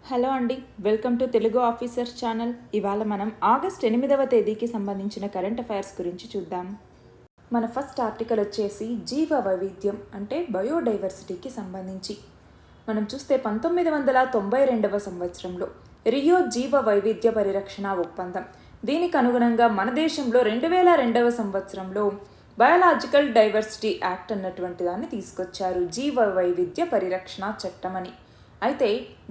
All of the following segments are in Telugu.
హలో అండి, welcome to Telugu officer channel. ఇవాళ మనం ఆగస్ట్ 8వ తేదీకి సంబంధించిన కరెంట్ అఫైర్స్ గురించి చూద్దాం. మన ఫస్ట్ ఆర్టికల్ వచ్చేసి జీవ వైవిధ్యం అంటే బయోడైవర్సిటీకి సంబంధించి. మనం చూస్తే 1992వ సంవత్సరంలో రియో జీవ వైవిధ్య పరిరక్షణ ఒప్పందం, దీనికి అనుగుణంగా మన దేశంలో 2002వ సంవత్సరంలో బయోలాజికల్ డైవర్సిటీ యాక్ట్ అన్నటువంటి దాన్ని తీసుకొచ్చారు, జీవ వైవిధ్య పరిరక్షణ చట్టం అని. అయితే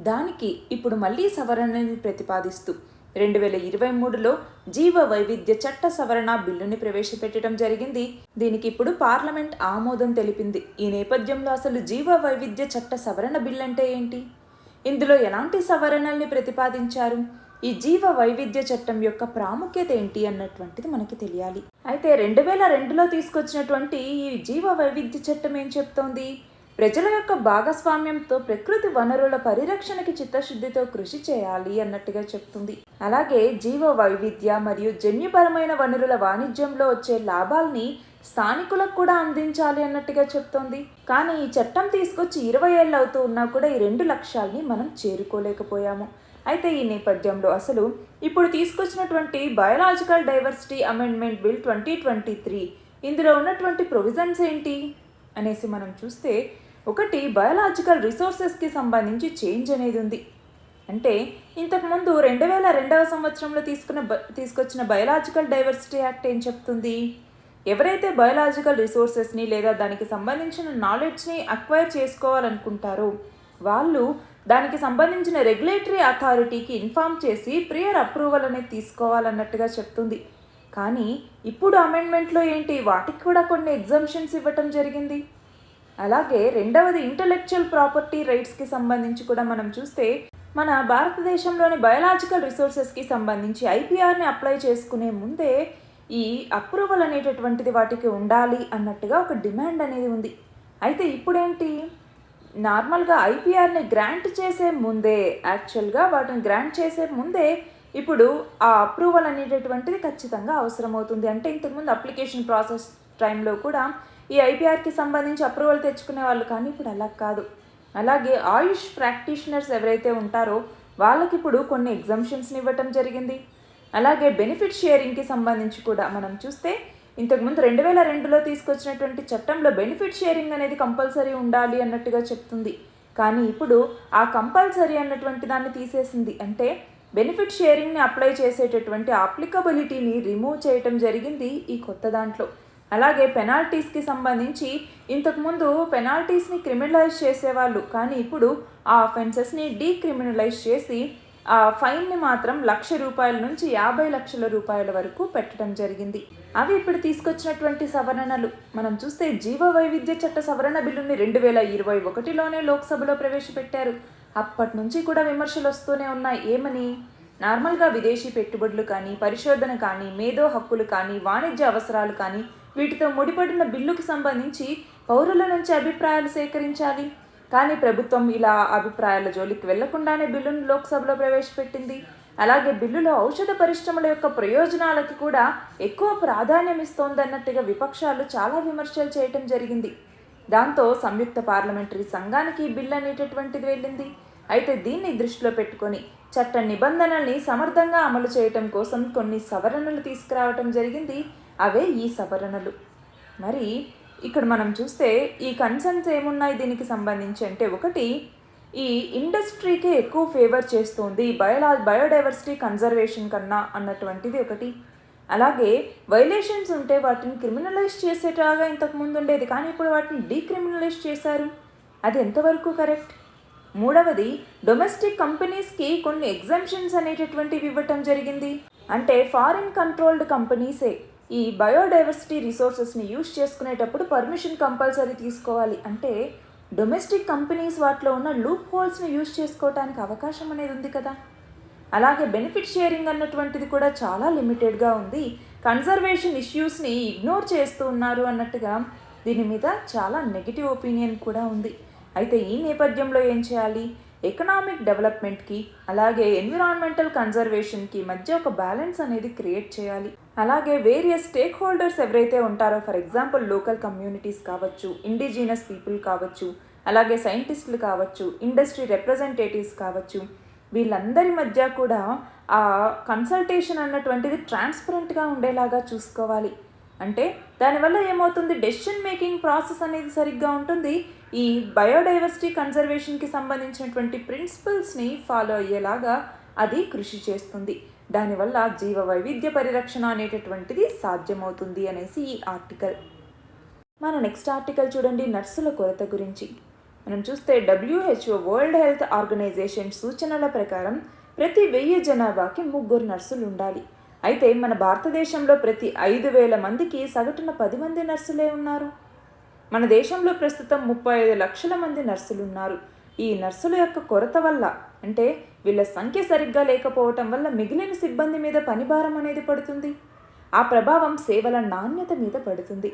దానికి ఇప్పుడు మళ్ళీ సవరణని ప్రతిపాదిస్తూ 2023లో జీవ వైవిధ్య చట్ట సవరణ బిల్లుని ప్రవేశపెట్టడం జరిగింది. దీనికి ఇప్పుడు పార్లమెంట్ ఆమోదం తెలిపింది. ఈ నేపథ్యంలో అసలు జీవ వైవిధ్య చట్ట సవరణ బిల్ అంటే ఏంటి, ఇందులో ఎలాంటి సవరణల్ని ప్రతిపాదించారు, ఈ జీవ వైవిధ్య చట్టం యొక్క ప్రాముఖ్యత ఏంటి అన్నటువంటిది మనకి తెలియాలి. అయితే 2002లో తీసుకొచ్చినటువంటి ఈ జీవ వైవిధ్య చట్టం ఏం చెప్తోంది, ప్రజల యొక్క భాగస్వామ్యంతో ప్రకృతి వనరుల పరిరక్షణకి చిత్తశుద్ధితో కృషి చేయాలి అన్నట్టుగా చెప్తుంది. అలాగే జీవ వైవిధ్య మరియు జన్యుపరమైన వనరుల వాణిజ్యంలో వచ్చే లాభాల్ని స్థానికులకు కూడా అందించాలి అన్నట్టుగా చెప్తోంది. కానీ ఈ చట్టం తీసుకొచ్చి 20 ఏళ్ళు అవుతూ ఉన్నా కూడా ఈ 2 లక్ష్యాల్ని మనం చేరుకోలేకపోయాము. అయితే ఈ నేపథ్యంలో అసలు ఇప్పుడు తీసుకొచ్చినటువంటి బయోలాజికల్ డైవర్సిటీ అమెండ్మెంట్ బిల్ 2023 ఇందులో ఉన్నటువంటి ప్రొవిజన్స్ ఏంటి అనేసి మనం చూస్తే, ఒకటి బయోలాజికల్ రిసోర్సెస్కి సంబంధించి చేంజ్ అనేది ఉంది. అంటే ఇంతకుముందు 2002వ సంవత్సరంలో తీసుకొచ్చిన బయోలాజికల్ డైవర్సిటీ యాక్ట్ ఏం చెప్తుంది, ఎవరైతే బయోలాజికల్ రిసోర్సెస్ని లేదా దానికి సంబంధించిన నాలెడ్జ్ని అక్వైర్ చేసుకోవాలనుకుంటారో వాళ్ళు దానికి సంబంధించిన రెగ్యులేటరీ అథారిటీకి ఇన్ఫామ్ చేసి ప్రియర్ అప్రూవల్ అనేది తీసుకోవాలన్నట్టుగా చెప్తుంది. కానీ ఇప్పుడు అమెండ్మెంట్లో ఏంటి, వాటికి కూడా కొన్ని ఎగ్జంప్షన్స్ ఇవ్వటం జరిగింది. అలాగే రెండవది ఇంటలెక్చువల్ ప్రాపర్టీ రైట్స్కి సంబంధించి కూడా మనం చూస్తే, మన భారతదేశంలోని బయోలాజికల్ రిసోర్సెస్కి సంబంధించి ఐపీఆర్ని అప్లై చేసుకునే ముందే ఈ అప్రూవల్ అనేటటువంటిది వాటికి ఉండాలి అన్నట్టుగా ఒక డిమాండ్ అనేది ఉంది. అయితే ఇప్పుడేంటి, నార్మల్గా ఐపీఆర్ని గ్రాంట్ చేసే ముందే, యాక్చువల్గా వాటిని గ్రాంట్ చేసే ముందే ఇప్పుడు ఆ అప్రూవల్ అనేటటువంటిది ఖచ్చితంగా అవసరమవుతుంది. అంటే ఇంతకుముందు అప్లికేషన్ ప్రాసెస్ టైంలో కూడా ఈ ఐపీఆర్కి సంబంధించి అప్రూవల్ తెచ్చుకునే వాళ్ళు, కానీ ఇప్పుడు అలా కాదు. అలాగే ఆయుష్ ప్రాక్టీషనర్స్ ఎవరైతే ఉంటారో వాళ్ళకి ఇప్పుడు కొన్ని ఎగ్జంప్షన్స్ని ఇవ్వటం జరిగింది. అలాగే బెనిఫిట్ షేరింగ్కి సంబంధించి కూడా మనం చూస్తే, ఇంతకుముందు 2002లో తీసుకొచ్చినటువంటి చట్టంలో బెనిఫిట్ షేరింగ్ అనేది కంపల్సరీ ఉండాలి అన్నట్టుగా చెప్తుంది. కానీ ఇప్పుడు ఆ కంపల్సరీ అన్నటువంటి దాన్ని తీసేసింది. అంటే బెనిఫిట్ షేరింగ్ని అప్లై చేసేటటువంటి అప్లికబిలిటీని రిమూవ్ చేయటం జరిగింది ఈ కొత్త దాంట్లో. అలాగే పెనాల్టీస్కి సంబంధించి ఇంతకుముందు పెనాల్టీస్ని క్రిమినలైజ్ చేసేవాళ్ళు, కానీ ఇప్పుడు ఆ అఫెన్సెస్ని డీక్రిమినలైజ్ చేసి ఆ ఫైన్ని మాత్రం ₹1,00,000 నుంచి ₹50,00,000 వరకు పెట్టడం జరిగింది. అవి ఇప్పుడు తీసుకొచ్చినటువంటి సవరణలు. మనం చూస్తే జీవ వైవిధ్య చట్ట సవరణ బిల్లుని 2021లోనే లోక్సభలో ప్రవేశపెట్టారు. అప్పటి నుంచి కూడా విమర్శలు వస్తూనే ఉన్నాయి. ఏమని, నార్మల్గా విదేశీ పెట్టుబడులు కానీ, పరిశోధన కానీ, మేధో హక్కులు కానీ, వాణిజ్య అవసరాలు కానీ, వీటితో ముడిపడిన బిల్లుకు సంబంధించి పౌరుల నుంచి అభిప్రాయాలు సేకరించాలి. కానీ ప్రభుత్వం ఇలా అభిప్రాయాల జోలికి వెళ్లకుండానే బిల్లును లోక్సభలో ప్రవేశపెట్టింది. అలాగే బిల్లులో ఔషధ పరిశ్రమల యొక్క ప్రయోజనాలకి కూడా ఎక్కువ ప్రాధాన్యం ఇస్తోందన్నట్టుగా విపక్షాలు చాలా విమర్శలు చేయటం జరిగింది. దాంతో సంయుక్త పార్లమెంటరీ సంఘానికి ఈ బిల్లు అనేటటువంటిది వెళ్ళింది. అయితే దీన్ని దృష్టిలో పెట్టుకొని చట్ట నిబంధనల్ని సమర్థంగా అమలు చేయటం కోసం కొన్ని సవరణలు తీసుకురావటం జరిగింది. అవే ఈ సవరణలు. మరి ఇక్కడ మనం చూస్తే ఈ కన్సర్న్స్ ఏమున్నాయి దీనికి సంబంధించి అంటే, ఒకటి, ఈ ఇండస్ట్రీకే ఎక్కువ ఫేవర్ చేస్తుంది బయోడైవర్సిటీ కన్జర్వేషన్ కన్నా అన్నటువంటిది ఒకటి. అలాగే వైలేషన్స్ ఉంటే వాటిని క్రిమినలైజ్ చేసేటాగా ఇంతకుముందు ఉండేది, కానీ ఇప్పుడు వాటిని డీక్రిమినలైజ్ చేశారు. అది ఎంతవరకు కరెక్ట్? మూడవది, డొమెస్టిక్ కంపెనీస్కి కొన్ని ఎగ్జంప్షన్స్ అనేటటువంటివి ఇవ్వటం జరిగింది. అంటే ఫారిన్ కంట్రోల్డ్ కంపెనీసే ఈ బయోడైవర్సిటీ రిసోర్సెస్ని యూజ్ చేసుకునేటప్పుడు పర్మిషన్ కంపల్సరీ తీసుకోవాలి. అంటే డొమెస్టిక్ కంపెనీస్ వాటిలో ఉన్న లూప్ హోల్స్ని యూజ్ చేసుకోవడానికి అవకాశం అనేది ఉంది కదా. అలాగే బెనిఫిట్ షేరింగ్ అన్నటువంటిది కూడా చాలా లిమిటెడ్గా ఉంది. కన్జర్వేషన్ ఇష్యూస్ని ఇగ్నోర్ చేస్తూ ఉన్నారు అన్నట్టుగా దీని మీద చాలా నెగిటివ్ ఒపీనియన్ కూడా ఉంది. అయితే ఈ నేపథ్యంలో ఏం చేయాలి, ఎకనామిక్ డెవలప్మెంట్కి అలాగే ఎన్విరాన్మెంటల్ కన్జర్వేషన్కి మధ్య ఒక బ్యాలెన్స్ అనేది క్రియేట్ చేయాలి. అలాగే వేరియస్ స్టేక్ హోల్డర్స్ ఎవరైతే ఉంటారో, ఫర్ ఎగ్జాంపుల్ లోకల్ కమ్యూనిటీస్ కావచ్చు, ఇండిజినస్ పీపుల్ కావచ్చు, అలాగే సైంటిస్టులు కావచ్చు, ఇండస్ట్రీ రిప్రజెంటేటివ్స్ కావచ్చు, వీళ్ళందరి మధ్య కూడా ఆ కన్సల్టేషన్ అన్నటువంటిది ట్రాన్స్పరెంట్గా ఉండేలాగా చూసుకోవాలి. అంటే దానివల్ల ఏమవుతుంది, డెసిషన్ మేకింగ్ ప్రాసెస్ అనేది సరిగ్గా ఉంటుంది. ఈ బయోడైవర్సిటీ కన్జర్వేషన్కి సంబంధించినటువంటి ప్రిన్సిపల్స్ని ఫాలో అయ్యేలాగా అది కృషి చేస్తుంది. దానివల్ల జీవ వైవిధ్య పరిరక్షణ అనేటటువంటిది సాధ్యమవుతుంది అనేసి ఈ ఆర్టికల్. మన నెక్స్ట్ ఆర్టికల్ చూడండి, నర్సుల కొరత గురించి. మనం చూస్తే WHO వరల్డ్ హెల్త్ ఆర్గనైజేషన్ సూచనల ప్రకారం ప్రతి 1000 జనాభాకి 3 నర్సులు ఉండాలి. అయితే మన భారతదేశంలో ప్రతి 5,000 మందికి సగటున 10 మంది నర్సులే ఉన్నారు. మన దేశంలో ప్రస్తుతం 35 లక్షల మంది నర్సులు ఉన్నారు. ఈ నర్సుల యొక్క కొరత వల్ల, అంటే వీళ్ళ సంఖ్య సరిగ్గా లేకపోవటం వల్ల మిగిలిన సిబ్బంది మీద పనిభారం అనేది పడుతుంది. ఆ ప్రభావం సేవల నాణ్యత మీద పడుతుంది.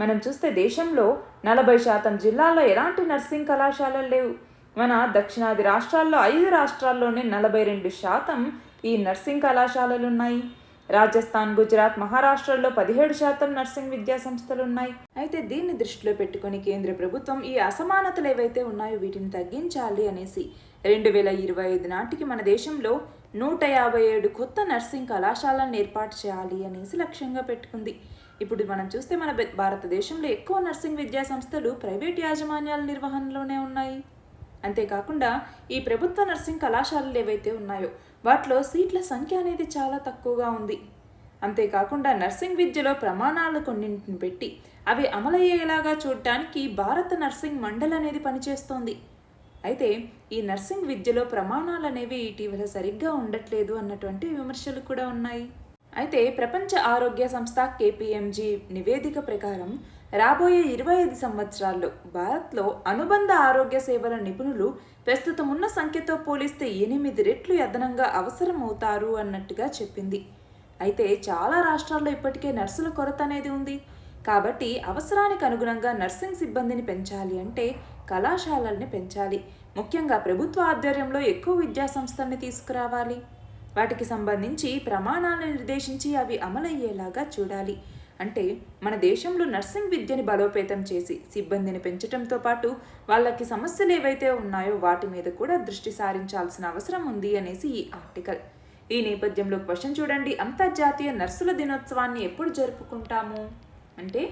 మనం చూస్తే దేశంలో 40% జిల్లాల్లో ఎలాంటి నర్సింగ్ కళాశాలలు లేవు. మన దక్షిణాది రాష్ట్రాల్లో 5 రాష్ట్రాల్లోనే 42% ఈ నర్సింగ్ కళాశాలలు ఉన్నాయి. రాజస్థాన్, గుజరాత్, మహారాష్ట్రలో 17% నర్సింగ్ విద్యా సంస్థలు ఉన్నాయి. అయితే దీన్ని దృష్టిలో పెట్టుకొని కేంద్ర ప్రభుత్వం ఈ అసమానతలు ఏవైతే ఉన్నాయో వీటిని తగ్గించాలి అనేసి 2025 నాటికి మన దేశంలో 157 కొత్త నర్సింగ్ కళాశాలను ఏర్పాటు చేయాలి అనేసి లక్ష్యంగా పెట్టుకుంది. ఇప్పుడు మనం చూస్తే మన భారతదేశంలో ఎక్కువ నర్సింగ్ విద్యా సంస్థలు ప్రైవేట్ యాజమాన్యాల నిర్వహణలోనే ఉన్నాయి. అంతేకాకుండా ఈ ప్రభుత్వ నర్సింగ్ కళాశాలలు ఏవైతే ఉన్నాయో వాటిలో సీట్ల సంఖ్య అనేది చాలా తక్కువగా ఉంది. అంతేకాకుండా నర్సింగ్ విద్యలో ప్రమాణాలు కొన్నింటిని పెట్టి అవి అమలయ్యేలాగా చూడటానికి భారత నర్సింగ్ మండలి అనేది పనిచేస్తోంది. అయితే ఈ నర్సింగ్ విద్యలో ప్రమాణాలు అనేవి ఇటీవల సరిగ్గా ఉండట్లేదు అన్నటువంటి విమర్శలు కూడా ఉన్నాయి. అయితే ప్రపంచ ఆరోగ్య సంస్థ KPMG నివేదిక ప్రకారం రాబోయే 25 సంవత్సరాల్లో భారత్లో అనుబంధ ఆరోగ్య సేవల నిపుణులు ప్రస్తుతం ఉన్న సంఖ్యతో పోలిస్తే 8 రెట్లు అదనంగా అవసరమవుతారు అన్నట్టుగా చెప్పింది. అయితే చాలా రాష్ట్రాల్లో ఇప్పటికే నర్సుల కొరత అనేది ఉంది. కాబట్టి అవసరానికి అనుగుణంగా నర్సింగ్ సిబ్బందిని పెంచాలి అంటే కళాశాలల్ని పెంచాలి. ముఖ్యంగా ప్రభుత్వ ఆధ్వర్యంలో ఎక్కువ విద్యా సంస్థల్ని తీసుకురావాలి. వాటికి సంబంధించి ప్రమాణాలను నిర్దేశించి అవి అమలయ్యేలాగా చూడాలి. అంటే మన దేశంలో నర్సింగ్ విద్యని బలోపేతం చేసి సిబ్బందిని పెంచడంతో పాటు వాళ్ళకి సమస్యలు ఏవైతే ఉన్నాయో వాటి మీద కూడా దృష్టి సారించాల్సిన అవసరం ఉంది అనేసి ఈ ఆర్టికల్. ఈ నేపథ్యంలో క్వశ్చన్ చూడండి, అంతర్జాతీయ నర్సుల దినోత్సవాన్ని ఎప్పుడు జరుపుకుంటాము అంటే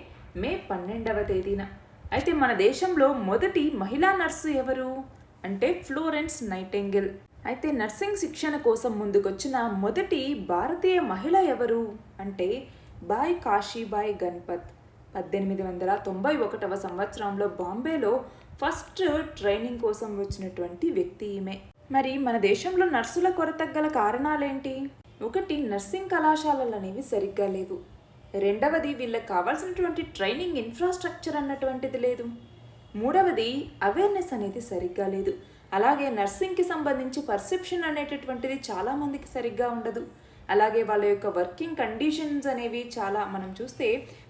మే 12వ తేదీన. అయితే మన దేశంలో మొదటి మహిళా నర్సు ఎవరు అంటే ఫ్లోరెన్స్ నైటింగేల్. అయితే నర్సింగ్ శిక్షణ కోసం ముందుకొచ్చిన మొదటి భారతీయ మహిళ ఎవరు అంటే బాయ్ కాశీబాయ్ గణపత్. 1891వ సంవత్సరంలో బాంబేలో ఫస్ట్ ట్రైనింగ్ కోసం వచ్చినటువంటి వ్యక్తి ఈమె. మరి మన దేశంలో నర్సుల కొరతకు గల కారణాలేంటి? ఒకటి, నర్సింగ్ కళాశాలలు అనేవి సరిగ్గా లేవు. రెండవది, వీళ్ళకి కావాల్సినటువంటి ట్రైనింగ్ ఇన్ఫ్రాస్ట్రక్చర్ అన్నటువంటిది లేదు. మూడవది, అవేర్నెస్ అనేది సరిగ్గా లేదు. అలాగే నర్సింగ్కి సంబంధించి పర్సెప్షన్ అనేటటువంటిది చాలామందికి సరిగ్గా ఉండదు. అలాగే వాళ్ళ యొక్క వర్కింగ్ కండిషన్స్ అనేవి చాలా, మనం చూస్తే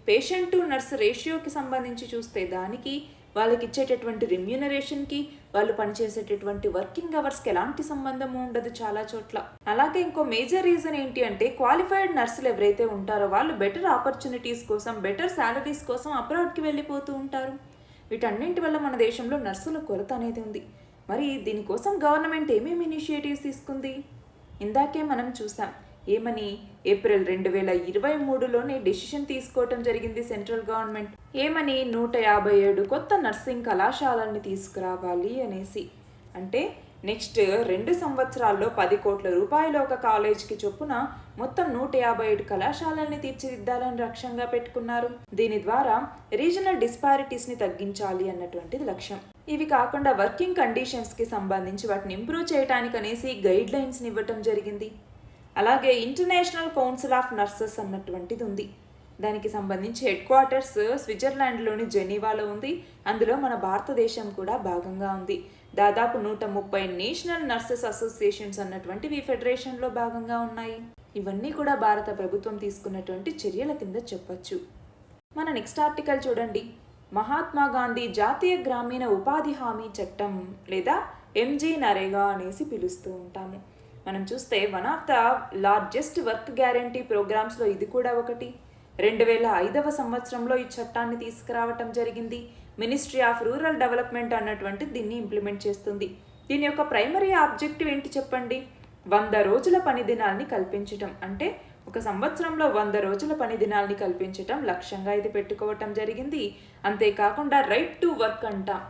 పేషెంట్ టు నర్స్ రేషియోకి సంబంధించి చూస్తే దానికి వాళ్ళకి ఇచ్చేటటువంటి రెమ్యూనరేషన్కి వాళ్ళు పనిచేసేటటువంటి వర్కింగ్ అవర్స్కి ఎలాంటి సంబంధము ఉండదు చాలా చోట్ల. అలాగే ఇంకో మేజర్ రీజన్ ఏంటి అంటే క్వాలిఫైడ్ నర్సులు ఎవరైతే ఉంటారో వాళ్ళు బెటర్ ఆపర్చునిటీస్ కోసం, బెటర్ శాలరీస్ కోసం అబ్రాడ్కి వెళ్ళిపోతూ ఉంటారు. వీటన్నింటి వల్ల మన దేశంలో నర్సుల కొరత అనేది ఉంది. మరి దీనికోసం గవర్నమెంట్ ఏమేమి ఇనిషియేటివ్స్ తీసుకుంది? ఇందాకే మనం చూసాం ఏమని, ఏప్రిల్ 2023లోనే డెసిషన్ తీసుకోవటం జరిగింది సెంట్రల్ గవర్నమెంట్. ఏమని, 157 కొత్త నర్సింగ్ కళాశాలల్ని తీసుకురావాలి అనేసి. అంటే నెక్స్ట్ 2 సంవత్సరాల్లో 10 కోట్ల రూపాయలు ఒక కాలేజ్కి చొప్పున మొత్తం 157 కళాశాలల్ని తీర్చిదిద్దాలని లక్ష్యంగా పెట్టుకున్నారు. దీని ద్వారా రీజనల్ డిస్పారిటీస్ని తగ్గించాలి అన్నటువంటిది లక్ష్యం. ఇవి కాకుండా వర్కింగ్ కండిషన్స్కి సంబంధించి వాటిని ఇంప్రూవ్ చేయడానికి అనేసి గైడ్ లైన్స్ని ఇవ్వటం జరిగింది. అలాగే ఇంటర్నేషనల్ కౌన్సిల్ ఆఫ్ నర్సెస్ అన్నటువంటిది ఉంది. దానికి సంబంధించి హెడ్ క్వార్టర్స్ స్విట్జర్లాండ్లోని జెనీవాలో ఉంది. అందులో మన భారతదేశం కూడా భాగంగా ఉంది. దాదాపు 130 నేషనల్ నర్సెస్ అసోసియేషన్స్ అన్నటువంటివి ఫెడరేషన్లో భాగంగా ఉన్నాయి. ఇవన్నీ కూడా భారత ప్రభుత్వం తీసుకున్నటువంటి చర్యల కింద చెప్పచ్చు. మన నెక్స్ట్ ఆర్టికల్ చూడండి, మహాత్మా గాంధీ జాతీయ గ్రామీణ ఉపాధి హామీ చట్టం లేదా MG నరేగా అనేసి పిలుస్తూ ఉంటాము. మనం చూస్తే one of the largest work guarantee ప్రోగ్రామ్స్లో ఇది కూడా ఒకటి. 2005వ సంవత్సరంలో ఈ చట్టాన్ని తీసుకురావటం జరిగింది. మినిస్ట్రీ ఆఫ్ రూరల్ డెవలప్మెంట్ అన్నటువంటి దీన్ని ఇంప్లిమెంట్ చేస్తుంది. దీని యొక్క ప్రైమరీ ఆబ్జెక్టివ్ ఏంటి చెప్పండి? 100 రోజుల పని దినాల్ని కల్పించటం. అంటే ఒక సంవత్సరంలో 100 రోజుల పని దినాల్ని కల్పించటం లక్ష్యంగా ఇది పెట్టుకోవటం జరిగింది. అంతేకాకుండా రైట్ టు వర్క్ అంటాం.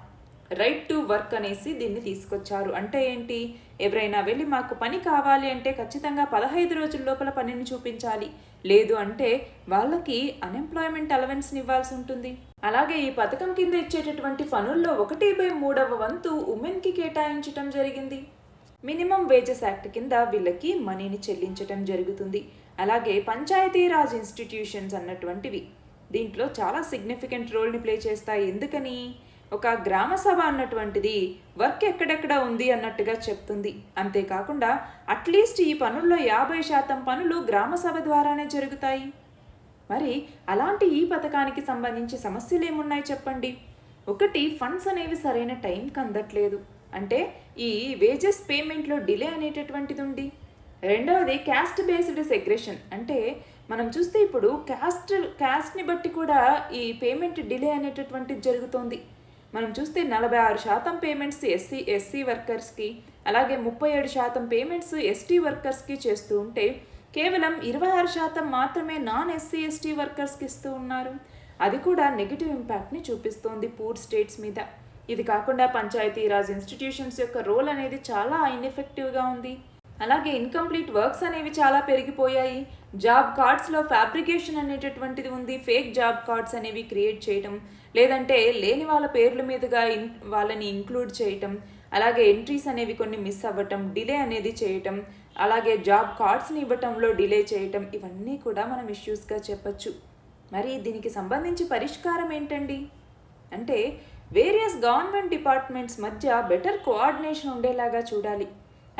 రైట్ టు వర్క్ అనేసి దీన్ని తీసుకొచ్చారు. అంటే ఏంటి? ఎవరైనా వెళ్ళి మాకు పని కావాలి అంటే ఖచ్చితంగా 15 రోజుల లోపల పనిని చూపించాలి. లేదు అంటే వాళ్ళకి అన్ఎంప్లాయ్మెంట్ అలవెన్స్ని ఇవ్వాల్సి ఉంటుంది. అలాగే ఈ పథకం కింద ఇచ్చేటటువంటి పనుల్లో 1/3 వంతు ఉమెన్కి కేటాయించటం జరిగింది. మినిమం వేజెస్ యాక్ట్ కింద వీళ్ళకి మనీని చెల్లించటం జరుగుతుంది. అలాగే పంచాయతీరాజ్ ఇన్స్టిట్యూషన్స్ అన్నటువంటివి దీంట్లో చాలా సిగ్నిఫికెంట్ రోల్ని ప్లే చేస్తాయి. ఎందుకని? ఒక గ్రామ సభ అన్నటువంటిది వర్క్ ఎక్కడెక్కడ ఉంది అన్నట్టుగా చెప్తుంది. అంతేకాకుండా అట్లీస్ట్ ఈ పనుల్లో 50% పనులు గ్రామ సభ ద్వారానే జరుగుతాయి. మరి అలాంటి ఈ పథకానికి సంబంధించి సమస్యలు ఏమున్నాయి చెప్పండి? ఒకటి, ఫండ్స్ అనేవి సరైన టైంకి అందట్లేదు. అంటే ఈ వేజెస్ పేమెంట్లో డిలే అనేటటువంటిది ఉంది. రెండవది క్యాస్ట్ బేస్డ్ సెగ్రేషన్. అంటే మనం చూస్తే ఇప్పుడు క్యాస్ట్ని బట్టి కూడా ఈ పేమెంట్ డిలే అనేటటువంటిది జరుగుతోంది. మనం చూస్తే 46% పేమెంట్స్ ఎస్సీ వర్కర్స్కి, అలాగే 37% పేమెంట్స్ ఎస్టీ వర్కర్స్కి చేస్తూ ఉంటే కేవలం 26% మాత్రమే నాన్ ఎస్సీ ఎస్టీ వర్కర్స్కి ఇస్తూ ఉన్నారు. అది కూడా నెగిటివ్ ఇంపాక్ట్ని చూపిస్తోంది పూర్ స్టేట్స్ మీద. ఇది కాకుండా పంచాయతీరాజ్ ఇన్స్టిట్యూషన్స్ యొక్క రోల్ అనేది చాలా ఇన్ఎఫెక్టివ్గా ఉంది. అలాగే ఇన్కంప్లీట్ వర్క్స్ అనేవి చాలా పెరిగిపోయాయి. జాబ్ కార్డ్స్లో ఫ్యాబ్రికేషన్ అనేటటువంటిది ఉంది. ఫేక్ జాబ్ కార్డ్స్ అనేవి క్రియేట్ చేయటం, లేదంటే లేని వాళ్ళ పేర్ల మీదుగా వాళ్ళని ఇంక్లూడ్ చేయటం, అలాగే ఎంట్రీస్ అనేవి కొన్ని మిస్ అవ్వటం, డిలే అనేది చేయటం, అలాగే జాబ్ కార్డ్స్ని ఇవ్వటంలో డిలే చేయటం, ఇవన్నీ కూడా మనం ఇష్యూస్గా చెప్పచ్చు. మరి దీనికి సంబంధించి పరిష్కారం ఏంటండి అంటే వేరియస్ గవర్నమెంట్ డిపార్ట్మెంట్స్ మధ్య బెటర్ కోఆర్డినేషన్ ఉండేలాగా చూడాలి.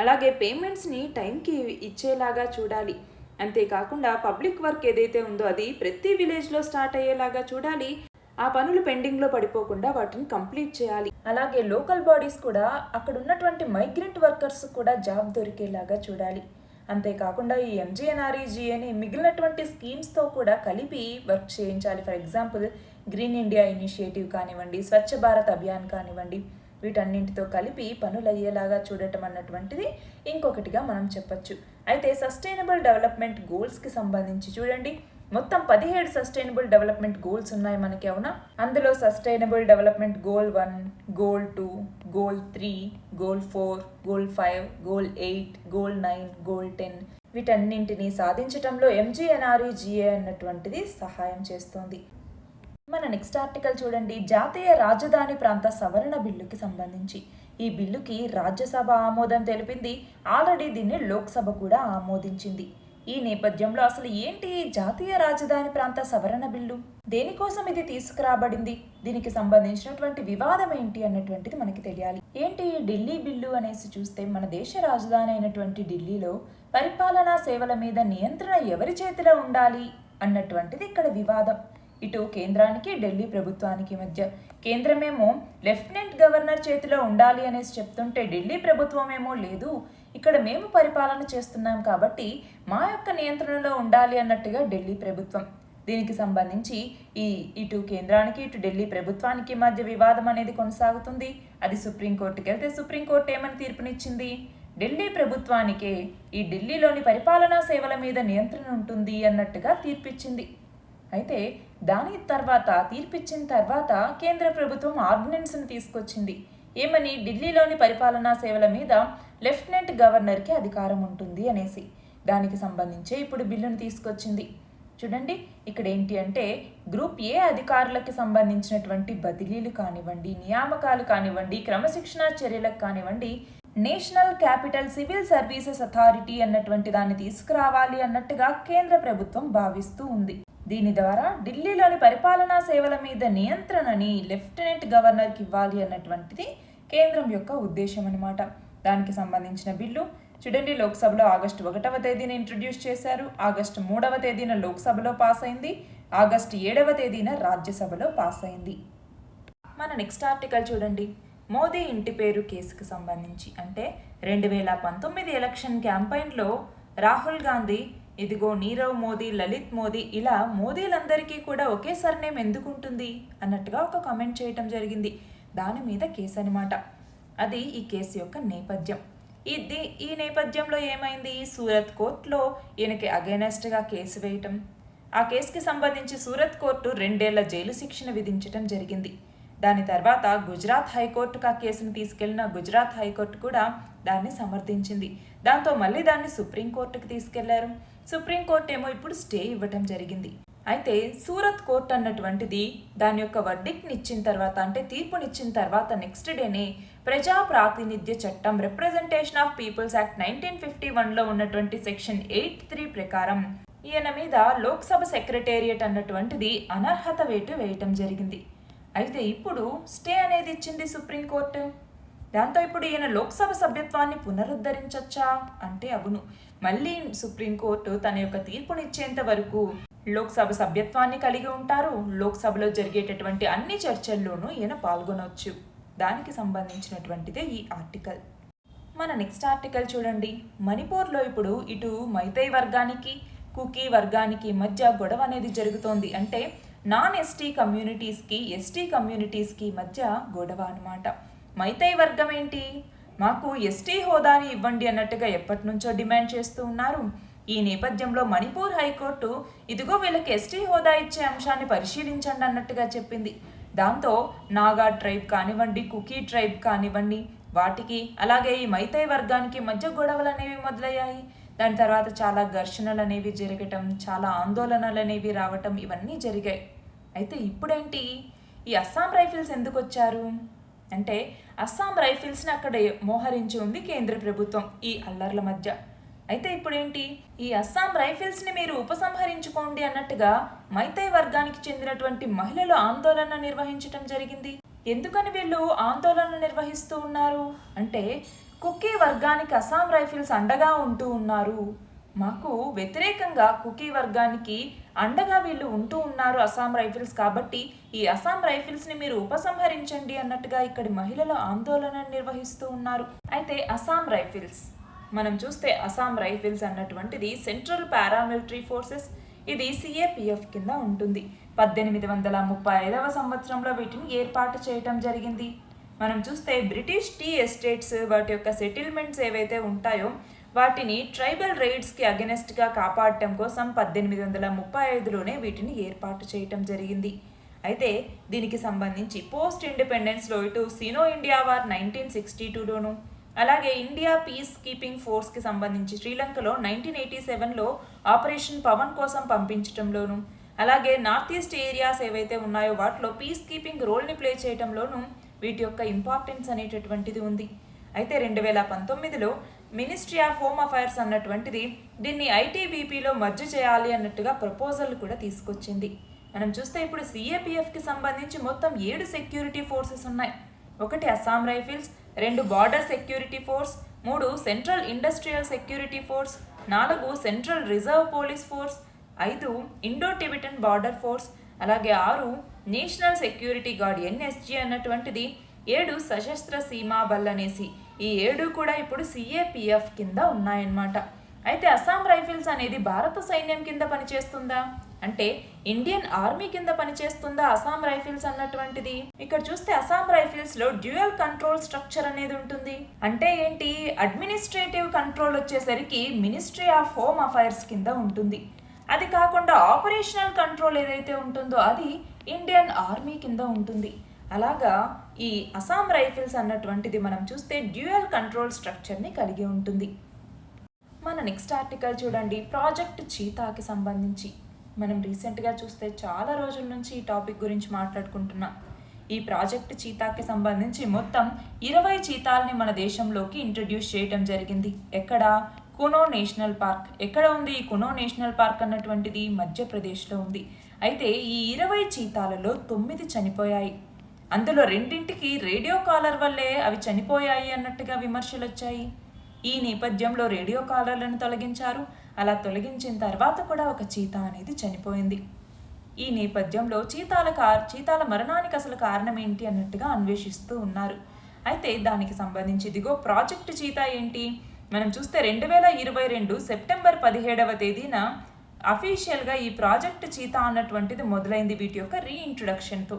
అలాగే పేమెంట్స్ని టైంకి ఇచ్చేలాగా చూడాలి. అంతేకాకుండా పబ్లిక్ వర్క్ ఏదైతే ఉందో అది ప్రతి విలేజ్లో స్టార్ట్ అయ్యేలాగా చూడాలి. ఆ పనులు పెండింగ్లో పడిపోకుండా వాటిని కంప్లీట్ చేయాలి. అలాగే లోకల్ బాడీస్ కూడా అక్కడ ఉన్నటువంటి మైగ్రెంట్ వర్కర్స్ కూడా జాబ్ దొరికేలాగా చూడాలి. అంతేకాకుండా ఈ ఎంజీఎన్ఆర్ఈజీఏని మిగిలినటువంటి స్కీమ్స్తో కూడా కలిపి వర్క్ చేయించాలి. For example green India initiative కానివ్వండి, స్వచ్ఛ భారత్ అభియాన్ కానివ్వండి, వీటన్నింటితో కలిపి పనులు అయ్యేలాగా చూడటం అన్నటువంటిది ఇంకొకటిగా మనం చెప్పచ్చు. అయితే సస్టైనబుల్ డెవలప్మెంట్ గోల్స్కి సంబంధించి చూడండి, మొత్తం 17 సస్టైనబుల్ డెవలప్మెంట్ గోల్స్ ఉన్నాయి మనకి, అవునా? అందులో sustainable development goal 1, goal 2, goal 3, goal 4, goal 5, goal 8, goal 9, goal 10 వీటన్నింటినీ సాధించటంలో ఎంజీఎన్ఆర్ఈజీఏ అన్నటువంటిది సహాయం చేస్తోంది. మన నెక్స్ట్ ఆర్టికల్ చూడండి, జాతీయ రాజధాని ప్రాంత సవరణ బిల్లుకి సంబంధించి. ఈ బిల్లుకి రాజ్యసభ ఆమోదం తెలిపింది. ఆల్రెడీ దీన్ని లోక్సభ కూడా ఆమోదించింది. ఈ నేపథ్యంలో అసలు ఏంటి జాతీయ రాజధాని ప్రాంత సవరణ బిల్లు? దేనికోసం ఇది తీసుకురాబడింది? దీనికి సంబంధించినటువంటి వివాదం ఏంటి అన్నటువంటిది మనకి తెలియాలి. ఏంటి ఢిల్లీ బిల్లు అనేసి చూస్తే, మన దేశ రాజధాని అయినటువంటి ఢిల్లీలో పరిపాలనా సేవల మీద నియంత్రణ ఎవరి చేతిలో ఉండాలి అన్నటువంటిది ఇక్కడ వివాదం. ఇటు కేంద్రానికి ఢిల్లీ ప్రభుత్వానికి మధ్య. కేంద్రమేమో లెఫ్టినెంట్ గవర్నర్ చేతిలో ఉండాలి అనేసి చెప్తుంటే, ఢిల్లీ ప్రభుత్వమేమో లేదు, ఇక్కడ మేము పరిపాలన చేస్తున్నాం కాబట్టి మా యొక్క నియంత్రణలో ఉండాలి అన్నట్టుగా ఢిల్లీ ప్రభుత్వం. దీనికి సంబంధించి ఇటు కేంద్రానికి ఇటు ఢిల్లీ ప్రభుత్వానికి మధ్య వివాదం అనేది కొనసాగుతుంది. అది సుప్రీంకోర్టుకి వెళ్తే సుప్రీంకోర్టు ఏమని తీర్పునిచ్చింది? ఢిల్లీ ప్రభుత్వానికే ఈ ఢిల్లీలోని పరిపాలనా సేవల మీద నియంత్రణ ఉంటుంది అన్నట్టుగా తీర్పిచ్చింది. అయితే దాని తర్వాత తీర్పిచ్చిన తర్వాత కేంద్ర ప్రభుత్వం ఆర్డినెన్స్ని తీసుకొచ్చింది. ఏమని? ఢిల్లీలోని పరిపాలనా సేవల మీద లెఫ్టినెంట్ గవర్నర్కి అధికారం ఉంటుంది అనేసి. దానికి సంబంధించి ఇప్పుడు బిల్లును తీసుకొచ్చింది. చూడండి, ఇక్కడ ఏంటి అంటే గ్రూప్ ఏ అధికారులకి సంబంధించినటువంటి బదిలీలు కానివ్వండి, నియామకాలు కానివ్వండి, క్రమశిక్షణా చర్యలకు కానివ్వండి, national capital civil services authority అన్నటువంటి దాన్ని తీసుకురావాలి అన్నట్టుగా కేంద్ర ప్రభుత్వం భావిస్తూ ఉంది. దీని ద్వారా ఢిల్లీలోని పరిపాలనా సేవల మీద నియంత్రణని లెఫ్టినెంట్ గవర్నర్కి ఇవ్వాలి అన్నటువంటిది కేంద్రం యొక్క ఉద్దేశం అన్నమాట. దానికి సంబంధించిన బిల్లు చూడండి, లోక్సభలో ఆగస్టు 1వ తేదీన ఇంట్రడ్యూస్ చేశారు. ఆగస్టు 3వ తేదీన లోక్సభలో పాస్ అయింది. ఆగస్టు 7వ తేదీన రాజ్యసభలో పాస్ అయింది. మన నెక్స్ట్ ఆర్టికల్ చూడండి, మోదీ ఇంటి పేరు కేసుకు సంబంధించి. అంటే 2019 ఎలక్షన్ క్యాంపెయిన్లో రాహుల్ గాంధీ, ఇదిగో నీరవ్ మోదీ, లలిత్ మోదీ, ఇలా మోదీలందరికీ కూడా ఒకే సర్నేమ్ ఎందుకు ఉంటుంది అన్నట్టుగా ఒక కామెంట్ చేయటం జరిగింది. దాని మీద కేసు అనమాట. అది ఈ కేసు యొక్క నేపథ్యం. ఈ నేపథ్యంలో ఏమైంది, సూరత్ కోర్టులో ఈయనకి అగైనెస్ట్గా కేసు వేయటం, ఆ కేసుకి సంబంధించి సూరత్ కోర్టు 2 ఏళ్ల జైలు శిక్షను విధించటం జరిగింది. దాని తర్వాత గుజరాత్ హైకోర్టుకు ఆ కేసును తీసుకెళ్లిన గుజరాత్ హైకోర్టు కూడా దాన్ని సమర్థించింది. దాంతో మళ్ళీ దాన్ని సుప్రీంకోర్టుకు తీసుకెళ్లారు. సుప్రీంకోర్టు ఏమో ఇప్పుడు స్టే ఇవ్వటం జరిగింది. అయితే సూరత్ కోర్ట్ అన్నటువంటిది దాని యొక్క వర్డిక్ట్ని ఇచ్చిన తర్వాత, అంటే తీర్పునిచ్చిన తర్వాత నెక్స్ట్ డేనే ప్రజా ప్రాతినిధ్య చట్టం రిప్రజెంటేషన్ ఆఫ్ పీపుల్స్ యాక్ట్ 1951లో ఉన్నటువంటి సెక్షన్ 8(3) ప్రకారం ఈయన మీద లోక్సభ సెక్రటేరియట్ అన్నటువంటిది అనర్హత వేటు వేయటం జరిగింది. అయితే ఇప్పుడు స్టే అనేది ఇచ్చింది సుప్రీంకోర్టు. దాంతో ఇప్పుడు ఈయన లోక్సభ సభ్యత్వాన్ని పునరుద్ధరించొచ్చా అంటే అవును. మళ్ళీ సుప్రీంకోర్టు తన యొక్క తీర్పునిచ్చేంత వరకు లోక్సభ సభ్యత్వాన్ని కలిగి ఉంటారు. లోక్సభలో జరిగేటటువంటి అన్ని చర్చల్లోనూ ఈయన పాల్గొనవచ్చు. దానికి సంబంధించినటువంటిదే ఈ ఆర్టికల్. మన నెక్స్ట్ ఆర్టికల్ చూడండి. మణిపూర్లో ఇప్పుడు ఇటు మైతై వర్గానికి కుకీ వర్గానికి మధ్య గొడవ అనేది జరుగుతోంది. అంటే నాన్ ఎస్టీ కమ్యూనిటీస్కి ఎస్టీ కమ్యూనిటీస్కి మధ్య గొడవ అనమాట. మైతై వర్గం ఏంటి, మాకు ఎస్టీ హోదాని ఇవ్వండి అన్నట్టుగా ఎప్పటి నుంచో డిమాండ్ చేస్తూ ఉన్నారు. ఈ నేపథ్యంలో మణిపూర్ హైకోర్టు ఇదిగో వీళ్ళకి ఎస్టీ హోదా ఇచ్చే అంశాన్ని పరిశీలించండి అన్నట్టుగా చెప్పింది. దాంతో నాగా ట్రైబ్ కానివ్వండి, కుకీ ట్రైబ్ కానివ్వండి, వాటికి అలాగే ఈ మైతై వర్గానికి మధ్య గొడవలు అనేవి మొదలయ్యాయి. దాని తర్వాత చాలా ఘర్షణలు అనేవి జరగటం, చాలా ఆందోళనలు అనేవి రావటం, ఇవన్నీ జరిగాయి. అయితే ఇప్పుడేంటి, ఈ అస్సాం రైఫిల్స్ ఎందుకు వచ్చారు అంటే అస్సాం రైఫిల్స్ని అక్కడ మోహరించి ఉంది కేంద్ర ప్రభుత్వం ఈ అల్లర్ల మధ్య. అయితే ఇప్పుడేంటి, ఈ అస్సాం రైఫిల్స్ని మీరు ఉపసంహరించుకోండి అన్నట్టుగా మైతై వర్గానికి చెందినటువంటి మహిళలు ఆందోళన నిర్వహించటం జరిగింది. ఎందుకని వీళ్ళు ఆందోళన నిర్వహిస్తూ ఉన్నారు అంటే కుకీ వర్గానికి అస్సాం రైఫిల్స్ అండగా ఉంటూ ఉన్నారు, మాకు వ్యతిరేకంగా కుకీ వర్గానికి అండగా వీళ్ళు ఉంటూ ఉన్నారు అస్సాం రైఫిల్స్, కాబట్టి ఈ అస్సాం రైఫిల్స్ని మీరు ఉపసంహరించండి అన్నట్టుగా ఇక్కడి మహిళలు ఆందోళన నిర్వహిస్తూ ఉన్నారు. అయితే అస్సాం రైఫిల్స్ మనం చూస్తే అస్సాం రైఫిల్స్ అన్నటువంటిది సెంట్రల్ పారామిలిటరీ ఫోర్సెస్, ఇది సిఏపిఎఫ్ కింద ఉంటుంది. 1835వ సంవత్సరంలో వీటిని ఏర్పాటు చేయటం జరిగింది. మనం చూస్తే బ్రిటిష్ టీ ఎస్టేట్స్ వాటి యొక్క సెటిల్మెంట్స్ ఏవైతే ఉంటాయో వాటిని ట్రైబల్ రైట్స్కి అగెనెస్ట్గా కాపాడటం కోసం 1835లోనే వీటిని ఏర్పాటు చేయటం జరిగింది. అయితే దీనికి సంబంధించి పోస్ట్ ఇండిపెండెన్స్లో ఇటు సినో ఇండియా వార్ 1962లోను, అలాగే ఇండియా పీస్ కీపింగ్ ఫోర్స్కి సంబంధించి శ్రీలంకలో 1987లో ఆపరేషన్ పవన్ కోసం పంపించడంలోను, అలాగే నార్త్ ఈస్ట్ ఏరియాస్ ఏవైతే ఉన్నాయో వాటిలో పీస్ కీపింగ్ రోల్ని ప్లే చేయడంలోనూ వీటి యొక్క ఇంపార్టెన్స్ అనేటటువంటిది ఉంది. అయితే 2019లో మినిస్ట్రీ ఆఫ్ హోమ్ అఫైర్స్ అన్నటువంటిది దీన్ని ఐటీబీపీలో మర్జ్ చేయాలి అన్నట్టుగా ప్రపోజల్ కూడా తీసుకొచ్చింది. మనం చూస్తే ఇప్పుడు సిఏపిఎఫ్కి సంబంధించి మొత్తం 7 సెక్యూరిటీ ఫోర్సెస్ ఉన్నాయి. 1 Assam rifles, 2 border security force, 3 central industrial security force, 4 central reserve police force, 5 Indo Tibetan border force, అలాగే 6 నేషనల్ సెక్యూరిటీ గార్డ్ ఎన్ఎస్జీ అన్నటువంటిది, 7 సశస్త్ర సీమా బల్ అనేసి ఈ 7 కూడా ఇప్పుడు సిఏపిఎఫ్ కింద ఉన్నాయన్నమాట. అయితే అస్సాం రైఫిల్స్ అనేది భారత సైన్యం కింద పనిచేస్తుందా అంటే ఇండియన్ ఆర్మీ కింద పనిచేస్తుందా అస్సాం రైఫిల్స్ అన్నటువంటిది. ఇక్కడ చూస్తే అస్సాం రైఫిల్స్ లో డ్యూయల్ కంట్రోల్ స్ట్రక్చర్ అనేది ఉంటుంది. అంటే ఏంటి, అడ్మినిస్ట్రేటివ్ కంట్రోల్ వచ్చేసరికి మినిస్ట్రీ ఆఫ్ హోమ్ అఫైర్స్ కింద ఉంటుంది. అది కాకుండా ఆపరేషనల్ కంట్రోల్ ఏదైతే ఉంటుందో అది ఇండియన్ ఆర్మీ కింద ఉంటుంది. అలాగా ఈ అస్సాం రైఫిల్స్ అన్నటువంటిది మనం చూస్తే డ్యూయల్ కంట్రోల్ స్ట్రక్చర్ని కలిగి ఉంటుంది. మన నెక్స్ట్ ఆర్టికల్ చూడండి. ప్రాజెక్ట్ చీతాకి సంబంధించి మనం రీసెంట్గా చూస్తే చాలా రోజుల నుంచి ఈ టాపిక్ గురించి మాట్లాడుకుంటున్నాం. ఈ ప్రాజెక్ట్ చీతాకి సంబంధించి మొత్తం 20 చీతాల్ని మన దేశంలోకి ఇంట్రడ్యూస్ చేయడం జరిగింది. ఎక్కడ, కునో నేషనల్ పార్క్. ఎక్కడ ఉంది ఈ కునో నేషనల్ పార్క్ అన్నటువంటిది మధ్యప్రదేశ్లో ఉంది. అయితే ఈ 20 చీతాలలో 9 చనిపోయాయి. అందులో 2ంటికి రేడియో కాలర్ వల్లే అవి చనిపోయాయి అన్నట్టుగా విమర్శలు వచ్చాయి. ఈ నేపథ్యంలో రేడియో కాలర్లను తొలగించారు. అలా తొలగించిన తర్వాత కూడా ఒక చీతా అనేది చనిపోయింది. ఈ నేపథ్యంలో చీతాల మరణానికి అసలు కారణం ఏంటి అన్నట్టుగా అన్వేషిస్తూ ఉన్నారు. అయితే దానికి సంబంధించి ఇదిగో ప్రాజెక్ట్ చీతా ఏంటి మనం చూస్తే 2022 సెప్టెంబర్ 17వ తేదీన అఫీషియల్గా ఈ ప్రాజెక్ట్ చీతా అన్నటువంటిది మొదలైంది వీటి యొక్క రీఇంట్రొడక్షన్తో.